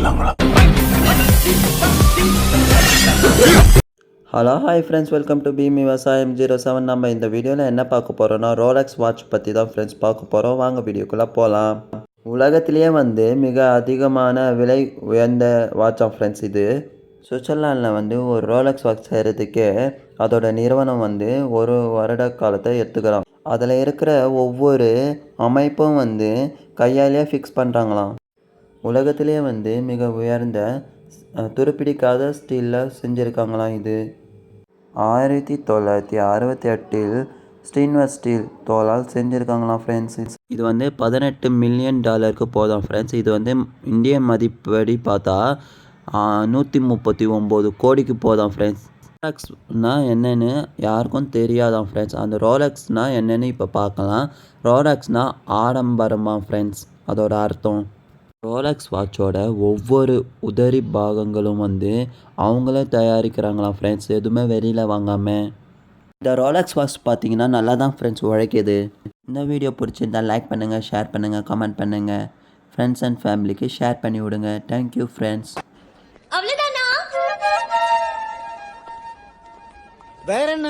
வச்சுக்கலாங்களா? Hello hi friends, welcome to Bheem Vivasayam 07. நம்ம இந்த வீடியோவில் என்ன பார்க்க போகிறோன்னா ரோலெக்ஸ் வாட்ச் பற்றி தான் ஃப்ரெண்ட்ஸ் பார்க்க போகிறோம். வாங்க வீடியோக்குள்ளே போகலாம். உலகத்திலேயே மிக அதிகமான விலை உயர்ந்த வாட்ச் ஆஃப் ஃப்ரெண்ட்ஸ் இது. சுவிட்சர்லாண்டில் ஒரு ரோலெக்ஸ் வாட்ச் செய்கிறதுக்கே அதோட நிறுவனம் ஒரு வருட காலத்தை எடுத்துக்கிறான். அதில் இருக்கிற ஒவ்வொரு அமைப்பும் கையாலேயே ஃபிக்ஸ் பண்ணுறாங்களாம். உலகத்திலேயே மிக உயர்ந்த துருப்பிடிக்காத ஸ்டீலில் செஞ்சுருக்காங்களாம். இது 1968 ஸ்டெயின்லெஸ் ஸ்டீல் தோலால் செஞ்சுருக்காங்களாம் ஃப்ரெண்ட்ஸ். இது $18 மில்லியன் போதும் ஃப்ரெண்ட்ஸ். இது இந்திய மதிப்படி பார்த்தா 139 கோடிக்கு போதும் ஃப்ரெண்ட்ஸ். ரோலெக்ஸ்னால் என்னென்னு யாருக்கும் தெரியாதான் ஃப்ரெண்ட்ஸ். அந்த ரோலெக்ஸ்னால் என்னென்னு இப்போ பார்க்கலாம். ரோலெக்ஸ்னால் ஆடம்பரமாக ஃப்ரெண்ட்ஸ், அதோட அர்த்தம். ரோலெக்ஸ் வாட்சோட ஒவ்வொரு உதரி பாகங்களும் அவங்களே தயாரிக்கிறாங்களாம் ஃப்ரெண்ட்ஸ், எதுவுமே வெளியில் வாங்காமல். இந்த ரோலெக்ஸ் வாட்ச் பார்த்தீங்கன்னா நல்லா தான் ஃப்ரெண்ட்ஸ் உழைக்குது. இந்த வீடியோ பிடிச்சிருந்தால் லைக் பண்ணுங்கள், ஷேர் பண்ணுங்கள், கமெண்ட் பண்ணுங்கள். ஃப்ரெண்ட்ஸ் அண்ட் ஃபேமிலிக்கு ஷேர் பண்ணி விடுங்க. Thank you friends. அவ்வளோதானா? வேற என்ன?